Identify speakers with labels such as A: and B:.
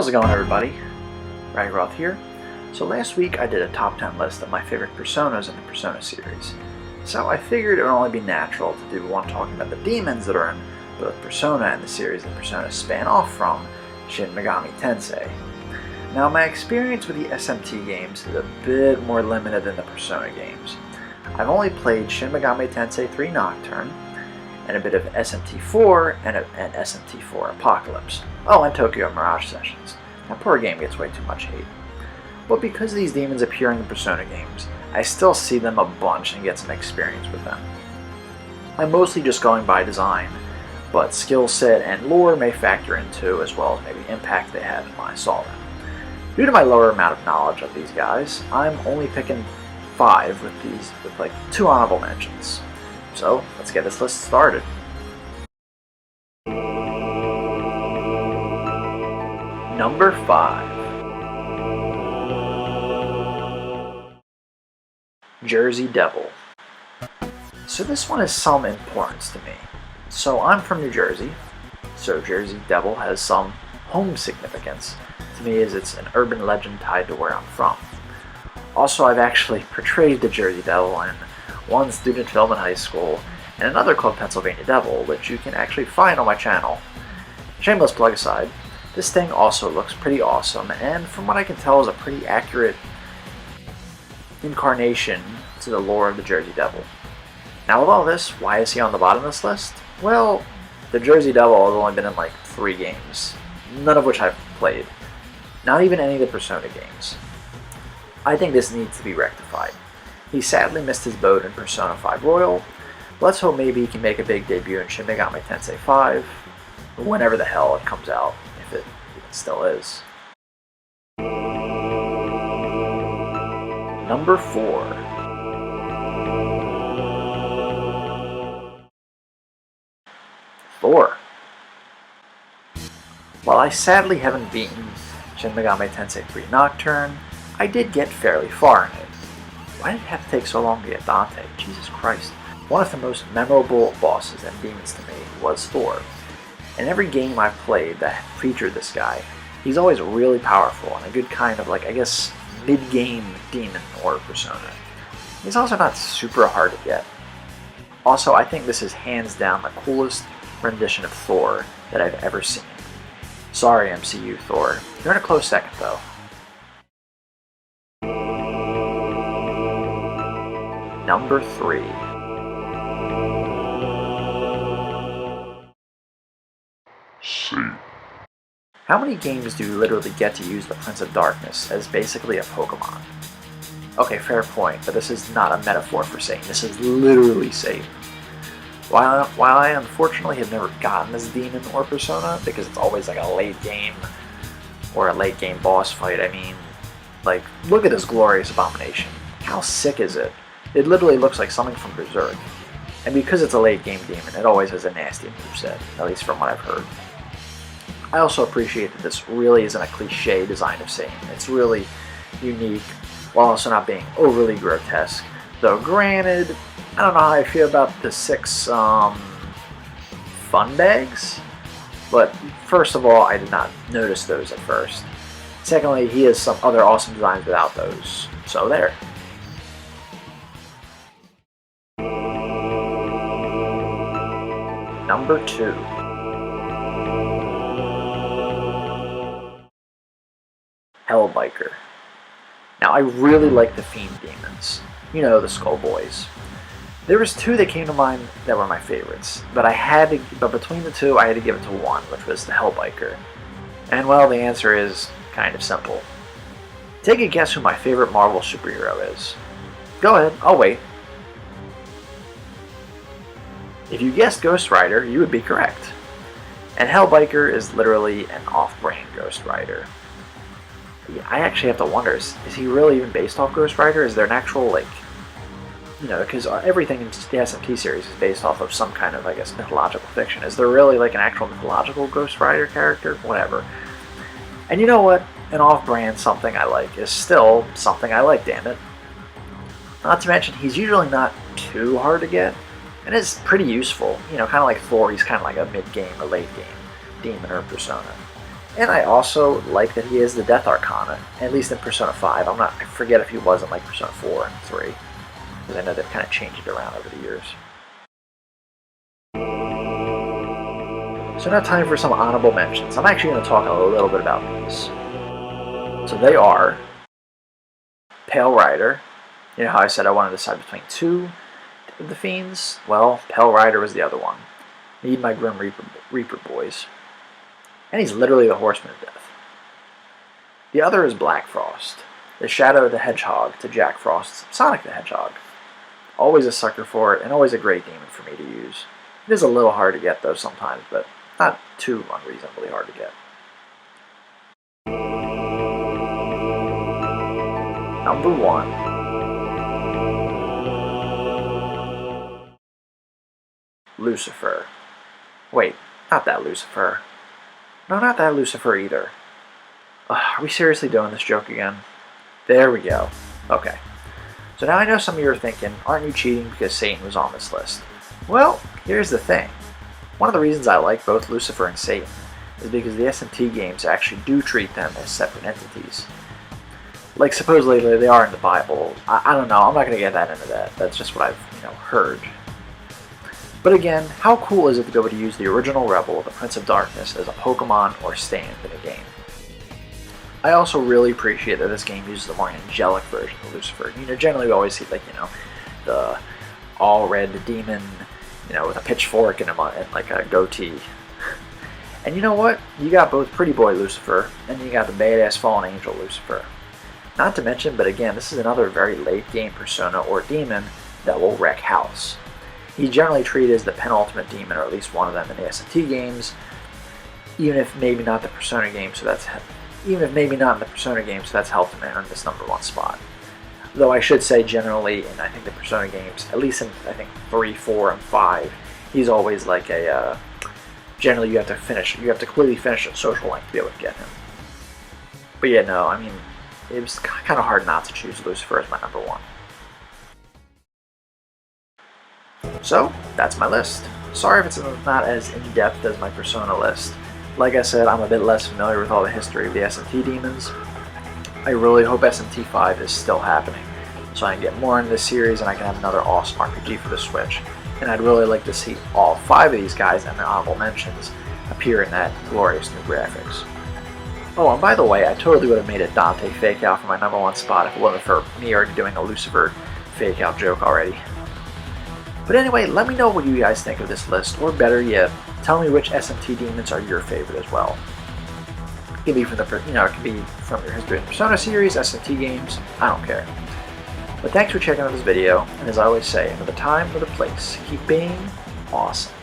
A: How's it going, everybody? Ragiroth here. So last week I did a top 10 list of my favorite personas in the Persona series. So I figured it would only be natural to do one talking about the demons that are in both Persona and the series that Persona span off from, Shin Megami Tensei. Now my experience with the SMT games is a bit more limited than the Persona games. I've only played Shin Megami Tensei 3 Nocturne, and a bit of SMT4 and SMT4 Apocalypse. Oh, and Tokyo Mirage Sessions. That poor game gets way too much hate. But because these demons appear in the Persona games, I still see them a bunch and get some experience with them. I'm mostly just going by design, but skill set and lore may factor in too, as well as maybe impact they had when I saw them. Due to my lower amount of knowledge of these guys, I'm only picking 5 with like 2 honorable mentions. So, let's get this list started. Number 5. Jersey Devil. So this one has some importance to me. So I'm from New Jersey, so Jersey Devil has some home significance to me, as it's an urban legend tied to where I'm from. Also, I've actually portrayed the Jersey Devil in one student film in high school, and another called Pennsylvania Devil, which you can actually find on my channel. Shameless plug aside, this thing also looks pretty awesome, and from what I can tell is a pretty accurate incarnation to the lore of the Jersey Devil. Now with all this, why is he on the bottom of this list? Well, the Jersey Devil has only been in like 3 games, none of which I've played. Not even any of the Persona games. I think this needs to be rectified. He sadly missed his boat in Persona 5 Royal. Let's hope maybe he can make a big debut in Shin Megami Tensei 5, whenever the hell it comes out, if it still is. Number 4. Thor. While I sadly haven't beaten Shin Megami Tensei 3 Nocturne, I did get fairly far in it. Why did it have to take so long to get Dante? Jesus Christ. One of the most memorable bosses and demons to me was Thor. In every game I've played that featured this guy, he's always really powerful and a good kind of, like, I guess, mid-game demon or persona. He's also not super hard to get. Also, I think this is hands down the coolest rendition of Thor that I've ever seen. Sorry, MCU Thor. You're in a close second, though. Number 3.
B: C.
A: How many games do you literally get to use the Prince of Darkness as basically a Pokemon? Okay, fair point, but this is not a metaphor for Satan. This is literally Satan. While I unfortunately have never gotten this demon or persona, because it's always like a late game or a late game boss fight, I mean, like, look at this glorious abomination. How sick is it? It literally looks like something from Berserk. And because it's a late game demon, it always has a nasty moveset, at least from what I've heard. I also appreciate that this really isn't a cliche design of Satan. It's really unique, while also not being overly grotesque. Though granted, I don't know how I feel about the 6 fun bags, but first of all, I did not notice those at first. Secondly, he has some other awesome designs without those, so there. Number 2. Hellbiker. Now, I really like the Fiend demons. You know, the Skull Boys. There was 2 that came to mind that were my favorites, but between the 2, I had to give it to one, which was the Hellbiker. And well, the answer is kind of simple. Take a guess who my favorite Marvel superhero is. Go ahead, I'll wait. If you guessed Ghost Rider, you would be correct. And Hellbiker is literally an off-brand Ghost Rider. I actually have to wonder, is he really even based off Ghost Rider? Is there an actual, like, you know, because everything in the SMT series is based off of some kind of, I guess, mythological fiction. Is there really, like, an actual mythological Ghost Rider character? Whatever. And you know what? An off-brand something I like is still something I like, damn it. Not to mention, he's usually not too hard to get, and is pretty useful. You know, kind of like Thor, he's kind of like a mid-game or late-game demon or persona. And I also like that he is the Death Arcana, at least in Persona 5. I forget if he was in like Persona 4 and 3, because I know they've kind of changed it around over the years. So now time for some honorable mentions. I'm actually going to talk a little bit about these. So they are Pale Rider. You know how I said I wanted to decide between two of the fiends? Well, Pale Rider was the other one. Need my Grim Reaper boys. And he's literally the Horseman of Death. The other is Black Frost, the Shadow of the Hedgehog to Jack Frost's Sonic the Hedgehog. Always a sucker for it, and always a great demon for me to use. It is a little hard to get though sometimes, but not too unreasonably hard to get. Number 1. Lucifer. Wait, not that Lucifer. No, not that Lucifer either. Are we seriously doing this joke again? There we go. Okay. So now I know some of you are thinking, aren't you cheating because Satan was on this list? Well, here's the thing. One of the reasons I like both Lucifer and Satan is because the SMT games actually do treat them as separate entities. Like supposedly they are in the Bible. I don't know, I'm not going to get that into that. That's just what I've heard. But again, how cool is it to be able to use the original Rebel, the Prince of Darkness, as a Pokemon or stand in a game? I also really appreciate that this game uses the more angelic version of Lucifer. Generally we always see the all-red demon, with a pitchfork and like a goatee. And you know what? You got both Pretty Boy Lucifer, and you got the badass Fallen Angel Lucifer. Not to mention, but again, this is another very late-game persona or demon that will wreck house. He's generally treated as the penultimate demon, or at least one of them in the SMT games, even if maybe not in the Persona game, so that's helped him earn this number 1 spot. Though I should say generally, in I think the Persona games, at least in I think 3, 4, and 5, he's always like a, generally you have to completely finish a social link to be able to get him. But yeah, no, I mean, it was kind of hard not to choose Lucifer as my number 1. So, that's my list. Sorry if it's not as in-depth as my Persona list. Like I said, I'm a bit less familiar with all the history of the SMT demons. I really hope SMT 5 is still happening, so I can get more into this series and I can have another awesome RPG for the Switch. And I'd really like to see all 5 of these guys and their honorable mentions appear in that glorious new graphics. Oh, and by the way, I totally would have made a Dante fake out for my number 1 spot if it wasn't for me already doing a Lucifer fake out joke already. But anyway, let me know what you guys think of this list, or better yet, tell me which SMT demons are your favorite as well. It can be from your History of the Persona series, SMT games, I don't care. But thanks for checking out this video, and as I always say, for the time or the place, keep being awesome.